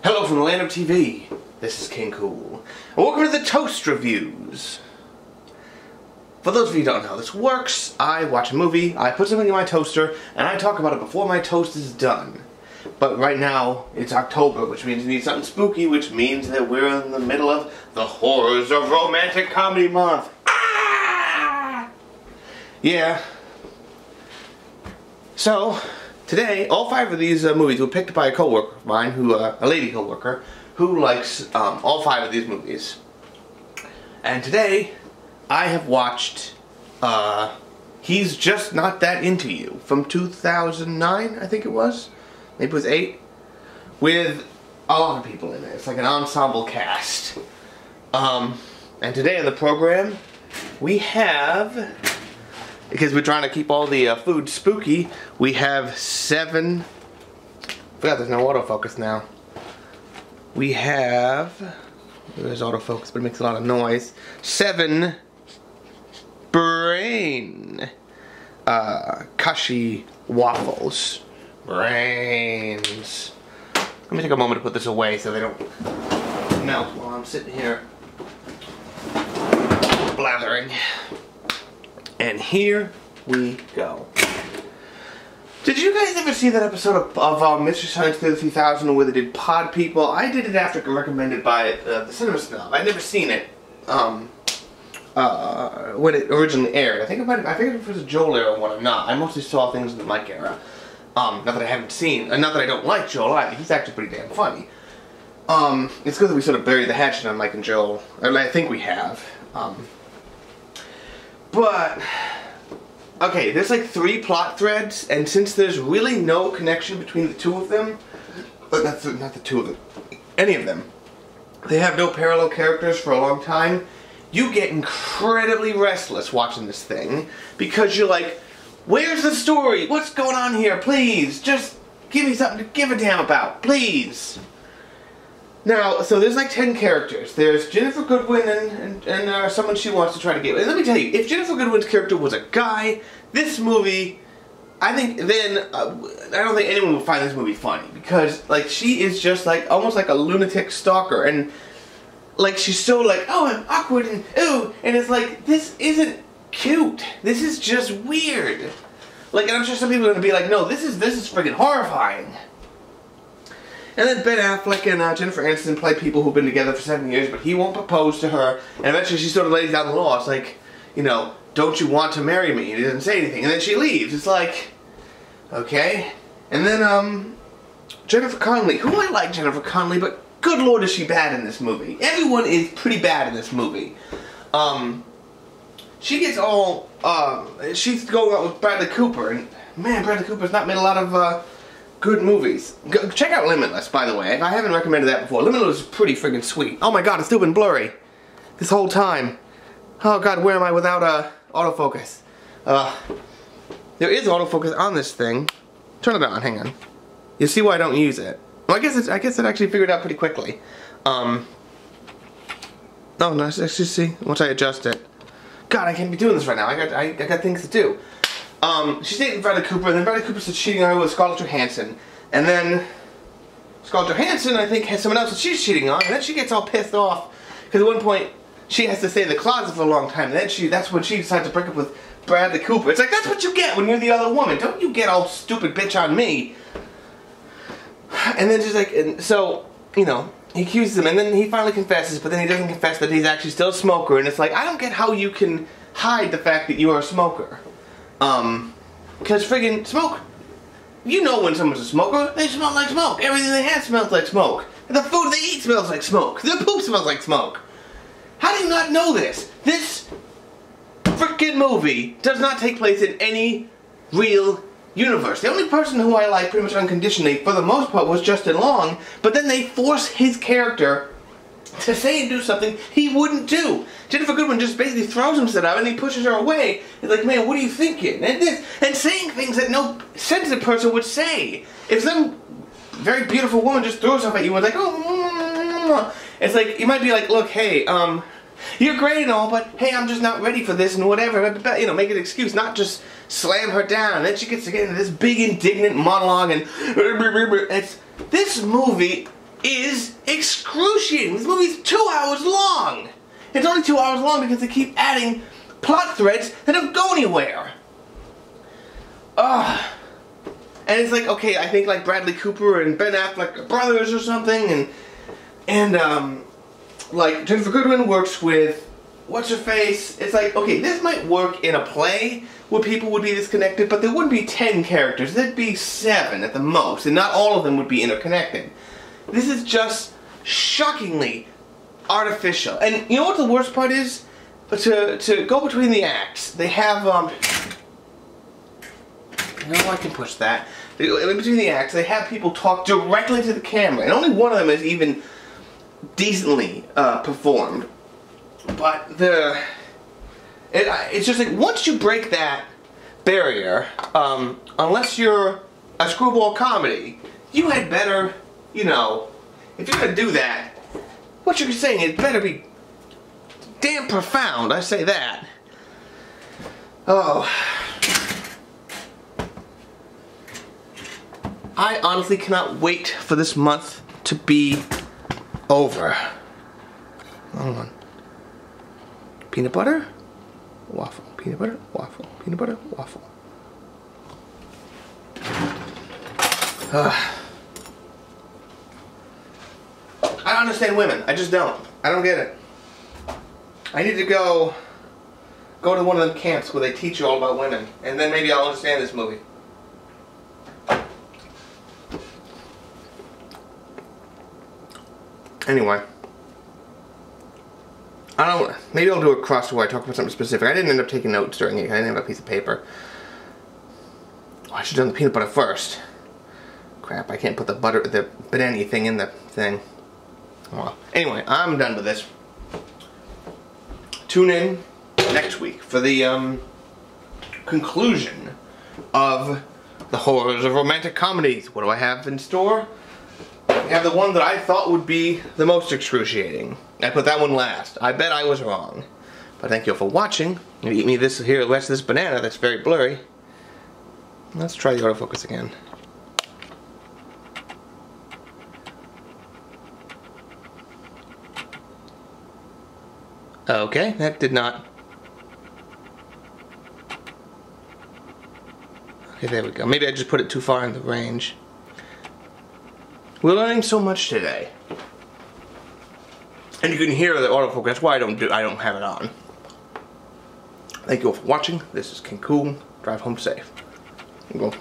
Hello from the land of TV. This is King Cool. And welcome to the Toast Reviews. For those of you who don't know how this works, I watch a movie, I put something in my toaster, and I talk about it before my toast is done. But right now, it's October, which means we need something spooky, which means that we're in the middle of the horrors of romantic comedy month. Ah! Yeah. So, today, all 5 of these movies were picked by a coworker of mine, a lady coworker, who likes all 5 of these movies. And today, I have watched He's Just Not That Into You from 2009, I think it was. Maybe it was 8. With a lot of people in it. It's like an ensemble cast. And today on the program, we have, because we're trying to keep all the food spooky, we have 7... I forgot there's no autofocus now. We have... There's autofocus, but it makes a lot of noise. 7 brain kashi waffles. Brains. Let me take a moment to put this away so they don't melt while I'm sitting here blathering. And here we go. Did you guys ever see that episode of Mystery Science Theater 3000 where they did Pod People? I did it after recommended by the Cinema Snob. I'd never seen it when it originally aired. I think it was a Joel era one or not. I mostly saw things in the Mike era. Not that I haven't seen, not that I don't like Joel either. He's actually pretty damn funny. It's good that we sort of buried the hatchet on Mike and Joel. I think we have. But... okay, there's like 3 plot threads, and since there's really no connection between the 2 of them, not the 2 of them, any of them, they have no parallel characters for a long time, you get incredibly restless watching this thing, because you're like, where's the story? What's going on here? Please, just give me something to give a damn about, please. Now, so there's like 10 characters. There's Jennifer Goodwin and someone she wants to try to get. And let me tell you, if Jennifer Goodwin's character was a guy, this movie, I think then, I don't think anyone would find this movie funny. Because, like, she is just like, almost like a lunatic stalker. And, like, she's so like, oh, I'm awkward and ooh. And it's like, this isn't cute. This is just weird. Like, and I'm sure some people are going to be like, no, this is friggin' horrifying. And then Ben Affleck and Jennifer Aniston play people who've been together for 7 years, but he won't propose to her. And eventually she sort of lays down the law. It's like, you know, don't you want to marry me? And he doesn't say anything. And then she leaves. It's like, okay. And then, Jennifer Connelly. Who I like Jennifer Connelly, but good lord is she bad in this movie. Everyone is pretty bad in this movie. She gets all, she's going out with Bradley Cooper. And, man, Bradley Cooper's not made a lot of, good movies. Check out Limitless, by the way. I haven't recommended that before. Limitless is pretty friggin' sweet. Oh my god, it's still been blurry. This whole time. Oh god, where am I without autofocus? There is autofocus on this thing. Turn it on, hang on. You see why I don't use it. Well, I guess it actually figured it out pretty quickly. Oh, no, let's just see. Once I adjust it. God, I can't be doing this right now. I got things to do. She's dating Bradley Cooper, and then Bradley Cooper starts cheating on her with Scarlett Johansson. And then Scarlett Johansson, I think, has someone else that she's cheating on, and then she gets all pissed off. Because at one point, she has to stay in the closet for a long time, and then that's when she decides to break up with Bradley Cooper. It's like, that's what you get when you're the other woman. Don't you get all stupid bitch on me. And then she's like, and so, you know, he accuses him, and then he finally confesses, but then he doesn't confess that he's actually still a smoker, and it's like, I don't get how you can hide the fact that you are a smoker. Because friggin' smoke, you know when someone's a smoker, they smell like smoke. Everything they have smells like smoke. The food they eat smells like smoke. Their poop smells like smoke. How do you not know this? This frickin' movie does not take place in any real universe. The only person who I like pretty much unconditionally, for the most part, was Justin Long, but then they force his character to say and do something he wouldn't do. Jennifer Goodwin just basically throws himself out and he pushes her away. He's like, man, what are you thinking? And saying things that no sensitive person would say. If some very beautiful woman just throws herself at you and like, oh, it's like, you might be like, look, hey, you're great and all, but hey, I'm just not ready for this and whatever. You know, make an excuse, not just slam her down. And then she gets to get into this big indignant monologue and this movie is excruciating. This movie's 2 hours long. It's only 2 hours long because they keep adding plot threads that don't go anywhere. Ugh. And it's like, okay, I think like Bradley Cooper and Ben Affleck are brothers or something, and like Jennifer Goodwin works with what's her face. It's like, okay, this might work in a play where people would be disconnected, but there wouldn't be 10 characters. There'd be 7 at the most, and not all of them would be interconnected. This is just shockingly artificial. And you know what the worst part is? To go between the acts, they have no, I can push that. In between the acts, they have people talk directly to the camera, and only one of them is even decently performed. But it's just like, once you break that barrier, unless you're a screwball comedy, you had better, you know, if you're gonna do that, what you're saying, it better be damn profound, I say that. Oh. I honestly cannot wait for this month to be over. Hold on. Peanut butter, waffle. Peanut butter, waffle. Peanut butter, waffle. I don't understand women. I just don't. I don't get it. I need to go to one of them camps where they teach you all about women, and then maybe I'll understand this movie. Anyway, maybe I'll do a cross where I talk about something specific. I didn't end up taking notes during it. I didn't have a piece of paper. Oh, I should have done the peanut butter first. Crap, I can't put the banana thing in the thing. Well, anyway, I'm done with this. Tune in next week for the conclusion of the horrors of romantic comedies. What do I have in store? I have the one that I thought would be the most excruciating. I put that one last. I bet I was wrong. But thank you all for watching. Eat me this here, rest of this banana that's very blurry. Let's try the autofocus again. Okay, that did not. Okay, there we go. Maybe I just put it too far in the range. We're learning so much today. And you can hear the autofocus. That's why I don't have it on. Thank you all for watching. This is King Cool. Drive home safe. Go.